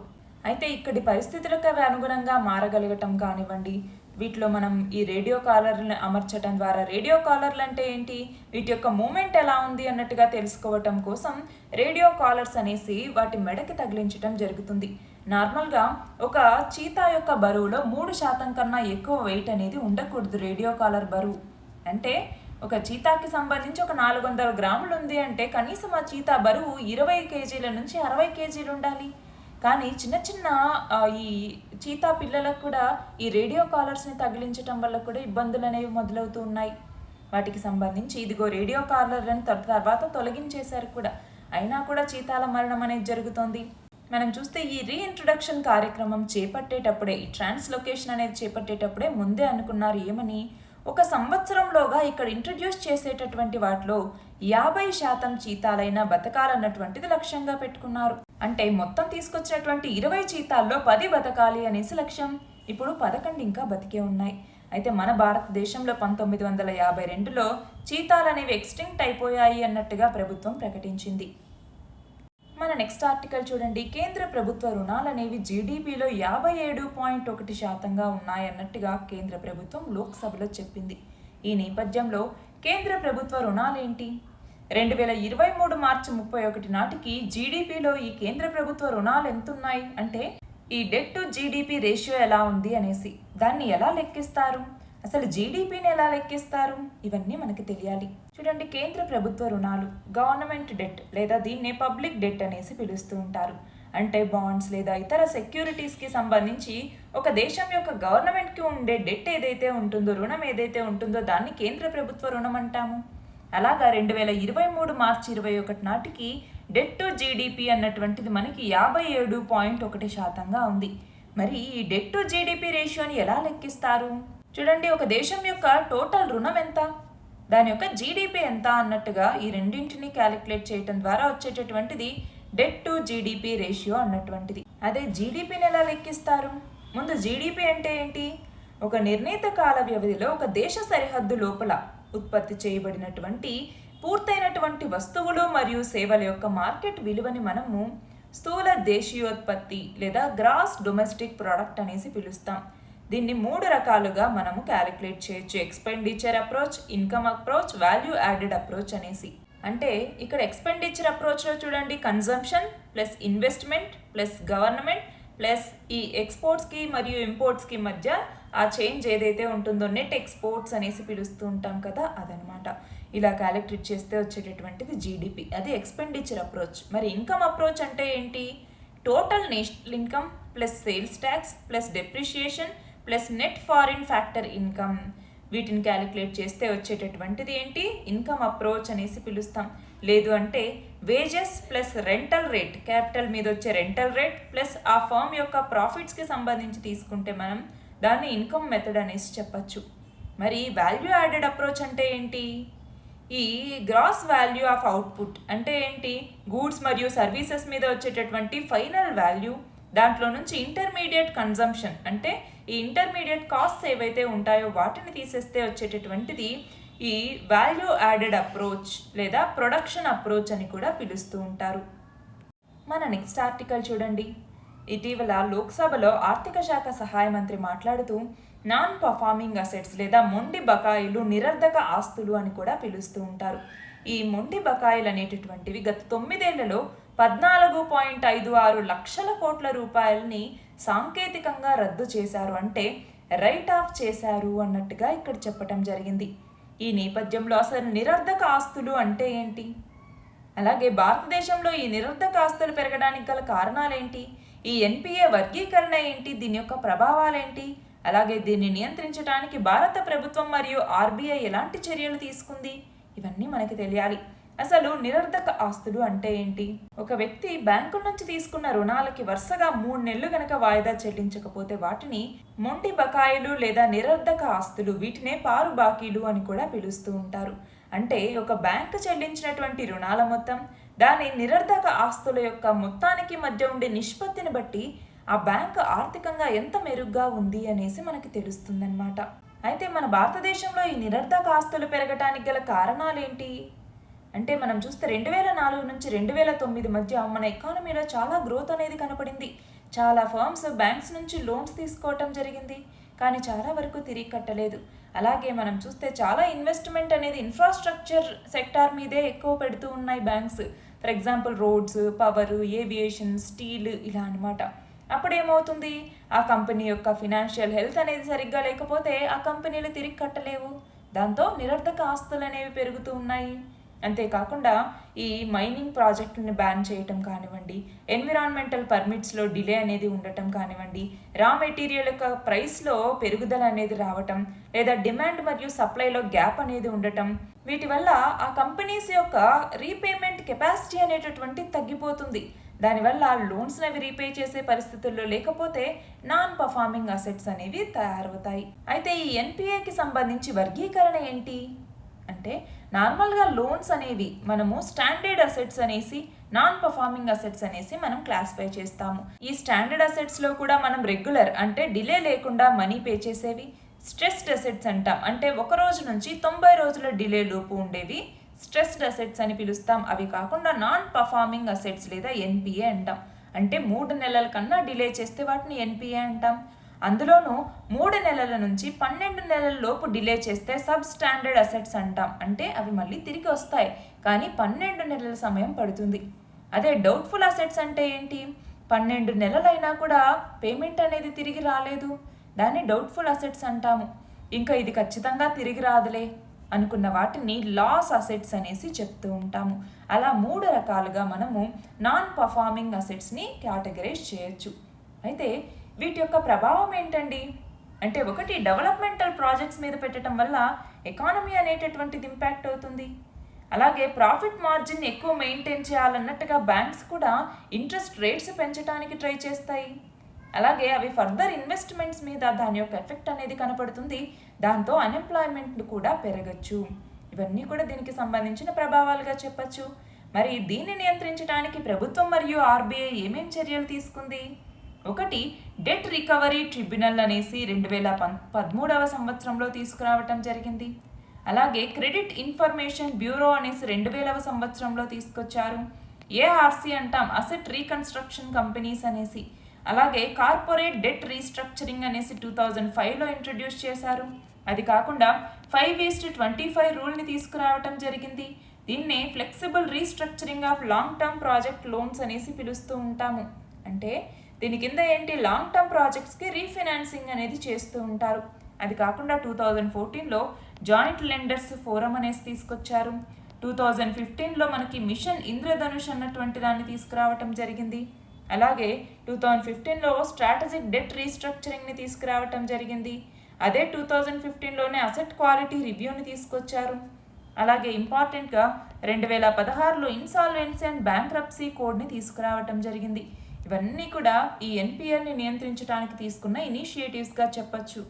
అయితే ఇక్కడి పరిస్థితులకు అవి అనుగుణంగా మారగలగటం కానివ్వండి, వీటిలో మనం ఈ రేడియో కాలర్లను అమర్చడం ద్వారా, రేడియో కాలర్లు అంటే ఏంటి, వీటి యొక్క మూమెంట్ ఎలా ఉంది అన్నట్టుగా తెలుసుకోవటం కోసం రేడియో కాలర్స్ అనేసి వాటి మెడకి తగిలించడం జరుగుతుంది. నార్మల్గా ఒక చీతా యొక్క బరువులో 3% కన్నా ఎక్కువ వెయిట్ అనేది ఉండకూడదు. రేడియో కాలర్ బరువు అంటే ఒక చీతాకి సంబంధించి ఒక 400 గ్రాములు ఉంది అంటే కనీసం ఆ చీతా బరువు 20 కేజీల నుంచి 60 కేజీలు ఉండాలి. కానీ చిన్న చిన్న ఈ చీతా పిల్లలకు కూడా ఈ రేడియో కాలర్స్ని తగిలించడం వల్ల కూడా ఇబ్బందులు అనేవి మొదలవుతూ ఉన్నాయి. వాటికి సంబంధించి ఇదిగో రేడియో కాలర్లను తర్వాత తొలగించేశారు కూడా, అయినా కూడా చీతాల మరణం అనేది జరుగుతోంది. మనం చూస్తే ఈ రీఇంట్రొడక్షన్ కార్యక్రమం చేపట్టేటప్పుడే, ఈ ట్రాన్స్లొకేషన్ అనేది చేపట్టేటప్పుడే ముందే అనుకున్నారు ఏమని, ఒక సంవత్సరంలోగా ఇక్కడ ఇంట్రడ్యూస్ చేసేటటువంటి వాటిలో 50% చీతాలైనా బతకాలన్నటువంటిది లక్ష్యంగా పెట్టుకున్నారు. అంటే మొత్తం తీసుకొచ్చినటువంటి 20 చీతాల్లో 10 బతకాలి అనేసి లక్ష్యం. ఇప్పుడు 11 ఇంకా బతికే ఉన్నాయి. అయితే మన భారతదేశంలో 1952లో చీతాలు అనేవి ఎక్స్టింక్ట్ అయిపోయాయి అన్నట్టుగా ప్రభుత్వం ప్రకటించింది. మన నెక్స్ట్ ఆర్టికల్ చూడండి. కేంద్ర ప్రభుత్వ రుణాలు అనేవి జీడిపిలో 57.1% ఉన్నాయన్నట్టుగా కేంద్ర ప్రభుత్వం లోక్సభలో చెప్పింది. ఈ నేపథ్యంలో కేంద్ర ప్రభుత్వ రుణాలేంటి, 2023 మార్చి 31 నాటికి జీడిపిలో ఈ కేంద్ర ప్రభుత్వ రుణాలు ఎంతున్నాయి అంటే ఈ డెట్ టు జీడిపి రేషియో ఎలా ఉంది అనేసి, దాన్ని ఎలా లెక్కిస్తారు, అసలు జీడిపిని ఎలా లెక్కిస్తారు, ఇవన్నీ మనకి తెలియాలి. చూడండి, కేంద్ర ప్రభుత్వ రుణాలు గవర్నమెంట్ డెట్ లేదా దీన్నే పబ్లిక్ డెట్ అనేసి పిలుస్తూ ఉంటారు. అంటే బాండ్స్ లేదా ఇతర సెక్యూరిటీస్కి సంబంధించి ఒక దేశం యొక్క గవర్నమెంట్కి ఉండే డెట్ ఏదైతే ఉంటుందో, రుణం ఏదైతే ఉంటుందో దాన్ని కేంద్ర ప్రభుత్వ రుణం అంటాము. అలాగా 2023 మార్చి 21 నాటికి డెట్ టు జీడిపి అన్నటువంటిది మనకి 57.1%గా ఉంది. మరి ఈ డెట్ టు జీడిపి రేషియోని ఎలా లెక్కిస్తారు? చూడండి, ఒక దేశం యొక్క టోటల్ రుణం ఎంత, దాని యొక్క జీడిపి ఎంత అన్నట్టుగా ఈ రెండింటిని క్యాలిక్యులేట్ చేయడం ద్వారా వచ్చేటటువంటిది డెట్ టు జీడిపి రేషియో అన్నటువంటిది. అదే జీడిపిని ఎలా లెక్కిస్తారు? ముందు జీడిపి అంటే ఏంటి, ఒక నిర్ణీత కాల వ్యవధిలో ఒక దేశ సరిహద్దు లోపల ఉత్పత్తి చేయబడినటువంటి పూర్తయినటువంటి వస్తువులు మరియు సేవల యొక్క మార్కెట్ విలువని మనము స్థూల దేశీయోత్పత్తి లేదా గ్రాస్ డొమెస్టిక్ ప్రోడక్ట్ అనేసి పిలుస్తాం. దీన్ని 3 రకాలుగా మనము క్యాలిక్యులేట్ చేయొచ్చు. Expenditure approach, income approach, value added approach అనేసి. అంటే ఇక్కడ ఎక్స్పెండిచర్ అప్రోచ్లో చూడండి, consumption plus investment plus government plus ఈ ఎక్స్పోర్ట్స్కి మరియు ఇంపోర్ట్స్కి మధ్య ఆ చేంజ్ ఏదైతే ఉంటుందో నెట్ ఎక్స్పోర్ట్స్ అనేసి పిలుస్తూ ఉంటాం కదా, అదనమాట. ఇలా క్యాలిక్యులేట్ చేస్తే వచ్చేటటువంటిది జీడిపి, అది ఎక్స్పెండిచర్ అప్రోచ్. మరి ఇన్కమ్ అప్రోచ్ అంటే ఏంటి, total national income plus sales tax plus depreciation plus net foreign factor income, వీటిని క్యాలిక్యులేట్ చేస్తే వచ్చేటటువంటిది ఏంటి, ఇన్కమ్ అప్రోచ్ అనేసి పిలుస్తాం. లేదు అంటే wages plus rental rate, capital మీద వచ్చే రెంటల్ రేట్ ప్లస్ ఆ ఫర్మ్ యొక్క ప్రాఫిట్స్కి సంబంధించి తీసుకుంటే మనం దాన్ని ఇన్కమ్ మెథడ్ అనేసి చెప్పచ్చు. మరి వాల్యూ యాడెడ్ అప్రోచ్ అంటే ఏంటి, ఈ గ్రాస్ వాల్యూ ఆఫ్ అవుట్పుట్ అంటే ఏంటి, గూడ్స్ మరియు సర్వీసెస్ మీద వచ్చేటటువంటి ఫైనల్ వాల్యూ, దాంట్లో నుంచి ఇంటర్మీడియట్ కన్జంప్షన్ అంటే ఈ ఇంటర్మీడియట్ కాస్ట్స్ ఏవైతే ఉంటాయో వాటిని తీసేస్తే వచ్చేటటువంటిది ఈ వాల్యూ యాడెడ్ అప్రోచ్ లేదా ప్రొడక్షన్ అప్రోచ్ అని కూడా పిలుస్తూ ఉంటారు. మన నెక్స్ట్ ఆర్టికల్ చూడండి. ఇటీవల లోక్సభలో ఆర్థిక శాఖ సహాయ మంత్రి మాట్లాడుతూ నాన్ పర్ఫార్మింగ్ అసెట్స్ లేదా మొండి బకాయిలు నిరర్ధక ఆస్తులు అని కూడా పిలుస్తూ ఉంటారు. ఈ మొండి బకాయిలు అనేటటువంటివి గత 9 ఏళ్లలో 14.56 లక్షల కోట్ల రూపాయలని సాంకేతికంగా రద్దు చేశారు, అంటే రైట్ ఆఫ్ చేశారు అన్నట్టుగా ఇక్కడ చెప్పటం జరిగింది. ఈ నేపథ్యంలో అసలు నిరర్ధక ఆస్తులు అంటే ఏంటి, అలాగే భారతదేశంలో ఈ నిరర్ధక ఆస్తులు పెరగడానికి గల కారణాలేంటి, ఈ ఎన్పిఏ వర్గీకరణ ఏంటి, దీని యొక్క ప్రభావాలేంటి, అలాగే దీన్ని నియంత్రించడానికి భారత ప్రభుత్వం మరియు ఆర్బీఐ ఎలాంటి చర్యలు తీసుకుంది, ఇవన్నీ మనకి తెలియాలి. అసలు నిరర్ధక ఆస్తులు అంటే ఏంటి, ఒక వ్యక్తి బ్యాంకుల నుంచి తీసుకున్న రుణాలకి వరుసగా 3 నెలలు గనక వాయిదా చెల్లించకపోతే వాటిని మొండి బకాయిలు లేదా నిరర్ధక ఆస్తులు, వీటినే పారు బాకీలు అని కూడా పిలుస్తూ ఉంటారు. అంటే ఒక బ్యాంకు చెల్లించినటువంటి రుణాల మొత్తం దాని నిరర్ధక ఆస్తుల యొక్క మొత్తానికి మధ్య ఉండే నిష్పత్తిని బట్టి ఆ బ్యాంకు ఆర్థికంగా ఎంత మెరుగ్గా ఉంది అనేసి మనకి తెలుస్తుందన్నమాట. అయితే మన భారతదేశంలో ఈ నిరర్ధక ఆస్తులు పెరగటానికి గల కారణాలేంటి అంటే మనం చూస్తే 2004 నుంచి 2009 మధ్య మన ఎకానమీలో చాలా గ్రోత్ అనేది కనపడింది. చాలా ఫర్మ్స్ బ్యాంక్స్ నుంచి లోన్స్ తీసుకోవటం జరిగింది. కానీ చాలా వరకు తిరిగి కట్టలేదు. అలాగే మనం చూస్తే చాలా ఇన్వెస్ట్మెంట్ అనేది ఇన్ఫ్రాస్ట్రక్చర్ సెక్టార్ మీదే ఎక్కువ పెడుతూ ఉన్నాయి banks. For example roads, power, aviation, steel ఇలా అనమాట. అప్పుడేమవుతుంది, ఆ కంపెనీ యొక్క ఫినాన్షియల్ హెల్త్ అనేది సరిగ్గా లేకపోతే ఆ కంపెనీలు తిరిగి కట్టలేవు. దాంతో నిరర్ధక ఆస్తులు అనేవి పెరుగుతూ ఉన్నాయి. అంతేకాకుండా ఈ మైనింగ్ ప్రాజెక్టుని బ్యాన్ చేయటం కానివ్వండి, ఎన్విరాన్మెంటల్ పర్మిట్స్లో డిలే అనేది ఉండటం కానివ్వండి, రా మెటీరియల్ యొక్క ప్రైస్లో పెరుగుదల అనేది రావటం, లేదా డిమాండ్ మరియు సప్లైలో గ్యాప్ అనేది ఉండటం, వీటి వల్ల ఆ కంపెనీస్ యొక్క రీపేమెంట్ కెపాసిటీ అనేటటువంటి తగ్గిపోతుంది. దానివల్ల లోన్స్ అనేవి రీపే చేసే పరిస్థితుల్లో లేకపోతే నాన్ పర్ఫార్మింగ్ అసెట్స్ అనేవి తయారవుతాయి. అయితే ఈ ఎన్పిఏకి సంబంధించి వర్గీకరణ ఏంటి అంటే, నార్మల్గా లోన్స్ అనేవి మనము స్టాండర్డ్ అసెట్స్ అనేసి, నాన్ పర్ఫార్మింగ్ అసెట్స్ అనేసి మనం క్లాసిఫై చేస్తాము. ఈ స్టాండర్డ్ అసెట్స్లో కూడా మనం రెగ్యులర్ అంటే డిలే లేకుండా మనీ పే చేసేవి స్ట్రెస్డ్ అసెట్స్ అంటాం. అంటే 1 రోజు నుంచి 90 రోజుల డిలే లోపు ఉండేవి స్ట్రెస్డ్ అసెట్స్ అని పిలుస్తాం. అవి కాకుండా నాన్ పర్ఫార్మింగ్ అసెట్స్ లేదా ఎన్పిఏ అంటాం. అంటే 3 నెలల కన్నా డిలే చేస్తే వాటిని ఎన్పిఏ అంటాం. అందులోనూ 3 నెలల నుంచి 12 నెలల లోపు డిలే చేస్తే సబ్ స్టాండర్డ్ అసెట్స్ అంటాం. అంటే అవి మళ్ళీ తిరిగి వస్తాయి, కానీ 12 నెలల సమయం పడుతుంది. అదే డౌట్ఫుల్ అసెట్స్ అంటే ఏంటి, 12 నెలలైనా కూడా పేమెంట్ అనేది తిరిగి రాలేదు, దాన్ని డౌట్ఫుల్ అసెట్స్ అంటాము. ఇంకా ఇది ఖచ్చితంగా తిరిగి రాదులే అనుకున్న వాటిని లాస్ అసెట్స్ అనేసి చెప్తూ ఉంటాము. అలా 3 రకాలుగా మనము నాన్ పర్ఫార్మింగ్ అసెట్స్ని కేటగరైజ్ చేయొచ్చు. అయితే వీటి యొక్క ప్రభావం ఏంటండి అంటే, ఒకటి డెవలప్మెంటల్ ప్రాజెక్ట్స్ మీద పెట్టడం వల్ల ఎకానమీ అనేటటువంటిది ఇంపాక్ట్ అవుతుంది. అలాగే ప్రాఫిట్ మార్జిన్ ఎక్కువ మెయింటైన్ చేయాలన్నట్టుగా బ్యాంక్స్ కూడా ఇంట్రెస్ట్ రేట్స్ పెంచడానికి ట్రై చేస్తాయి. అలాగే అవి ఫర్దర్ ఇన్వెస్ట్మెంట్స్ మీద దాని యొక్క ఎఫెక్ట్ అనేది కనపడుతుంది. దాంతో అన్ఎంప్లాయ్మెంట్ కూడా పెరగచ్చు. ఇవన్నీ కూడా దీనికి సంబంధించిన ప్రభావాలుగా చెప్పచ్చు. మరి దీన్ని నియంత్రించడానికి ప్రభుత్వం మరియు ఆర్బీఐ ఏమేం చర్యలు తీసుకుంది? ఒకటి, డెట్ రికవరీ ట్రిబ్యునల్ అనేసి 2013వ సంవత్సరంలో తీసుకురావటం జరిగింది. అలాగే క్రెడిట్ ఇన్ఫర్మేషన్ బ్యూరో అనేసి 2000వ సంవత్సరంలో తీసుకొచ్చారు. ఏఆర్సి అంటాం, అసెట్ రీకన్స్ట్రక్షన్ కంపెనీస్ అనేసి. అలాగే కార్పొరేట్ డెట్ రీస్ట్రక్చరింగ్ అనేసి 2005లో ఇంట్రడ్యూస్ చేశారు. అది కాకుండా 5:25 రూల్ని తీసుకురావటం జరిగింది. దీన్నే flexible restructuring of long term project loans అనేసి పిలుస్తూ ఉంటాము. అంటే దీని కింద ఏంటి, లాంగ్ టర్మ్ ప్రాజెక్ట్స్కి రీఫైనాన్సింగ్ అనేది చేస్తూ ఉంటారు. అది కాకుండా 2014లో జాయింట్ లెండర్స్ ఫోరం అనేసి తీసుకొచ్చారు. 2015లో మనకి మిషన్ ఇంద్రధనుష్ అన్నటువంటి దాన్ని తీసుకురావటం జరిగింది. అలాగే 2015లో స్ట్రాటజిక్ డెట్ రీస్ట్రక్చరింగ్ని తీసుకురావటం జరిగింది. అదే 2015లోనే అసెట్ క్వాలిటీ రివ్యూని తీసుకొచ్చారు. అలాగే ఇంపార్టెంట్గా 2016లో ఇన్సాల్వెన్సీ అండ్ బ్యాంక్రప్సీ కోడ్ని తీసుకురావటం జరిగింది. ఇవన్నీ కూడా ఈ ఎన్పిఎల్ని నియంత్రించడానికి తీసుకున్న ఇనిషియేటివ్స్గా చెప్పచ్చు.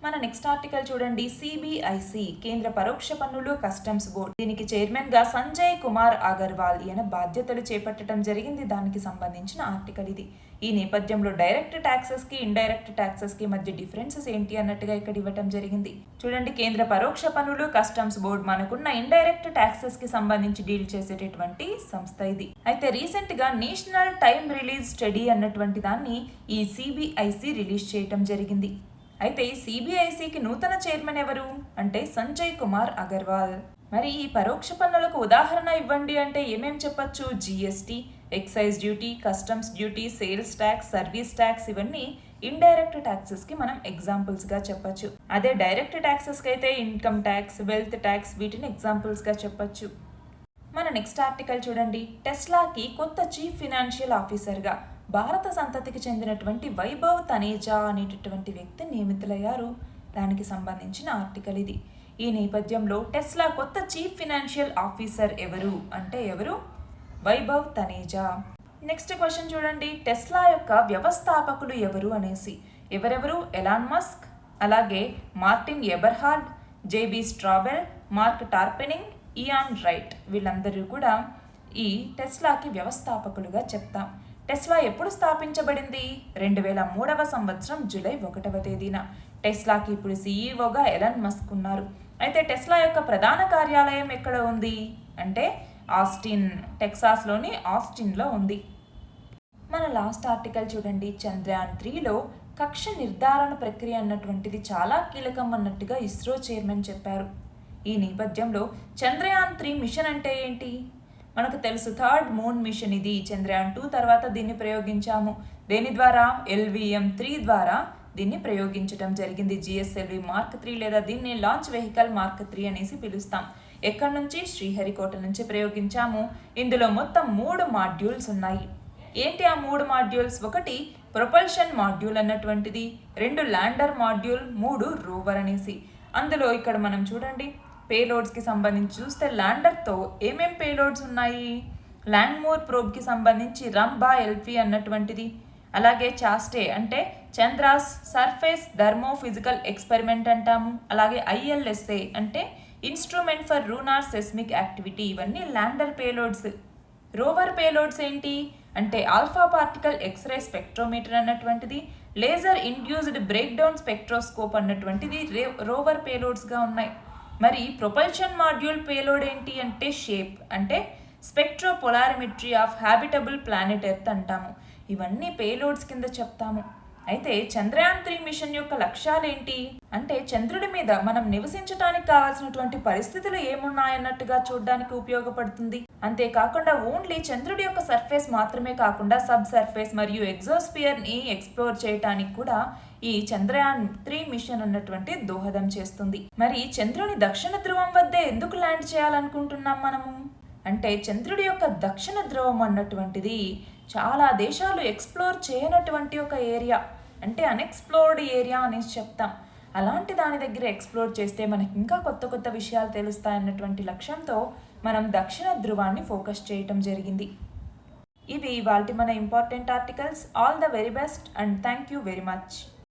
మన నెక్స్ట్ ఆర్టికల్ చూడండి. సిబిఐసి కేంద్ర పరోక్ష పన్నులు కస్టమ్స్ బోర్డ్, దీనికి చైర్మన్గా సంజయ్ కుమార్ అగర్వాల్ ఈయన బాధ్యతలు చేపట్టడం జరిగింది. దానికి సంబంధించిన ఆర్టికల్ ఇది. ఈ నేపథ్యంలో డైరెక్ట్ ట్యాక్సెస్కి ఇండైరెక్ట్ ట్యాక్సెస్కి మధ్య డిఫరెన్సెస్ ఏంటి అన్నట్టుగా ఇక్కడ ఇవ్వటం జరిగింది. చూడండి, కేంద్ర పరోక్ష పన్నులు కస్టమ్స్ బోర్డ్ మనకున్న ఇండైరెక్ట్ ట్యాక్సెస్కి సంబంధించి డీల్ చేసేటటువంటి సంస్థ ఇది. అయితే రీసెంట్గా నేషనల్ టైమ్ రిలీజ్ స్టడీ అన్నటువంటి దాన్ని ఈ సిబిఐసి రిలీజ్ చేయటం జరిగింది. అయితే సిబిఐసికి నూతన చైర్మన్ ఎవరు అంటే సంజయ్ కుమార్ అగర్వాల్. మరి ఈ పరోక్ష పన్నులకు ఉదాహరణ ఇవ్వండి అంటే ఏమేం చెప్పచ్చు? GST, excise duty, customs duty, sales tax, service tax, ఇవన్నీ ఇండైరెక్ట్ ట్యాక్సెస్కి మనం ఎగ్జాంపుల్స్గా చెప్పచ్చు. అదే డైరెక్ట్ ట్యాక్సెస్కి అయితే ఇన్కమ్ ట్యాక్స్, వెల్త్ ట్యాక్స్, వీటిని ఎగ్జాంపుల్స్గా చెప్పచ్చు. మన నెక్స్ట్ ఆర్టికల్ చూడండి. టెస్లాకి కొత్త చీఫ్ ఫినాన్షియల్ ఆఫీసర్గా భారత సంతతికి చెందినటువంటి వైభవ్ తనేజా అనేటటువంటి వ్యక్తి నియమితులయ్యారు. దానికి సంబంధించిన ఆర్టికల్ ఇది. ఈ నేపథ్యంలో టెస్లా కొత్త చీఫ్ ఫినాన్షియల్ ఆఫీసర్ ఎవరు అంటే ఎవరు? వైభవ్ తనేజా. నెక్స్ట్ క్వశ్చన్ చూడండి. టెస్లా యొక్క వ్యవస్థాపకులు ఎవరు అనేసి. ఎవరెవరు? ఎలాన్ మస్క్, అలాగే Martin Eberhard, JB Straubel, Marc Tarpenning, Ian Wright, వీళ్ళందరూ కూడా ఈ టెస్లాకి వ్యవస్థాపకులుగా చెప్తాం. టెస్లా ఎప్పుడు స్థాపించబడింది? 2003వ సంవత్సరం జూలై 1వ తేదీన. టెస్లాకి ఇప్పుడు సీఈఓగా ఎలాన్ మస్క్ ఉన్నారు. అయితే టెస్లా యొక్క ప్రధాన కార్యాలయం ఎక్కడ ఉంది అంటే ఆస్టిన్, టెక్సాస్లోని ఆస్టిన్లో ఉంది. మన లాస్ట్ ఆర్టికల్ చూడండి. చంద్రయాన్ 3లో కక్ష నిర్ధారణ ప్రక్రియ అన్నటువంటిది చాలా కీలకం అన్నట్టుగా ఇస్రో చైర్మన్ చెప్పారు. ఈ నేపథ్యంలో చంద్రయాన్-3 మిషన్ అంటే ఏంటి? మనకు తెలుసు, థర్డ్ మూన్ మిషన్ ఇది. చంద్రయాన్-2 తర్వాత దీన్ని ప్రయోగించాము. దేని ద్వారా? LVM-3 ద్వారా దీన్ని ప్రయోగించడం జరిగింది. GSLV మార్క్ 3 లేదా దీన్ని లాంచ్ వెహికల్ మార్క్ 3 అనేసి పిలుస్తాం. ఎక్కడి నుంచి? శ్రీహరికోట నుంచి ప్రయోగించాము. ఇందులో మొత్తం 3 మాడ్యూల్స్ ఉన్నాయి. ఏంటి ఆ 3 మాడ్యూల్స్? ఒకటి ప్రొపల్షన్ మాడ్యూల్ అన్నటువంటిది, 2 ల్యాండర్ మాడ్యూల్, 3 రోవర్ అనేసి. అందులో ఇక్కడ మనం చూడండి, పేలోడ్స్కి సంబంధించి చూస్తే ల్యాండర్తో ఏమేం పేలోడ్స్ ఉన్నాయి? ల్యాంగ్మూర్ ప్రోబ్కి సంబంధించి రంభా ఎల్పి అన్నటువంటిది, అలాగే చాస్టే అంటే చంద్రాస్ సర్ఫేస్ థర్మోఫిజికల్ ఎక్స్పెరిమెంట్ అంటాము, అలాగే ILSA అంటే instrument for lunar seismic activity. ఇవన్నీ ల్యాండర్ పేలోడ్స్. రోవర్ పేలోడ్స్ ఏంటి అంటే ఆల్ఫా పార్టికల్ ఎక్స్రే స్పెక్ట్రోమీటర్ అన్నటువంటిది, laser induced break down spectroscope అన్నటువంటిది రోవర్ పేలోడ్స్గా ఉన్నాయి. మరి ప్రొపల్షన్ మాడ్యూల్ పేలోడ్ ఏంటి అంటే షేప్ అంటే స్పెక్ట్రోపోలారిమెట్రీ ఆఫ్ హ్యాబిటబుల్ ప్లానెట్ ఎర్త్ అంటాము. ఇవన్నీ పేలోడ్స్ కింద చెప్తాము. అయితే చంద్రయాన్-3 మిషన్ యొక్క లక్ష్యాలు ఏంటి అంటే చంద్రుడి మీద మనం నివసించడానికి కావాల్సినటువంటి పరిస్థితులు ఏమున్నాయన్నట్టుగా చూడడానికి ఉపయోగపడుతుంది. అంతేకాకుండా ఓన్లీ చంద్రుడి యొక్క సర్ఫేస్ మాత్రమే కాకుండా సబ్ సర్ఫేస్ మరియు ఎగ్జోస్పియర్ని ఎక్స్ప్లోర్ చేయడానికి కూడా ఈ చంద్రయాన్-3 మిషన్ ఉన్నటువంటి దోహదం చేస్తుంది. మరి చంద్రుని దక్షిణ ధ్రువం వద్దే ఎందుకు ల్యాండ్ చేయాలనుకుంటున్నాం మనము అంటే చంద్రుడి యొక్క దక్షిణ ధ్రువం అన్నటువంటిది చాలా దేశాలు ఎక్స్ప్లోర్ చేయనటువంటి ఒక ఏరియా, అంటే అన్ఎక్స్ప్లోర్డ్ ఏరియా అనేసి చెప్తాం. అలాంటి దాని దగ్గర ఎక్స్ప్లోర్ చేస్తే మనకి ఇంకా కొత్త కొత్త విషయాలు తెలుస్తాయన్నటువంటి లక్ష్యంతో మనం దక్షిణ ధ్రువాన్ని ఫోకస్ చేయటం జరిగింది. ఇవి ఇవాల్టి మన important articles. All the very best and thank you very much.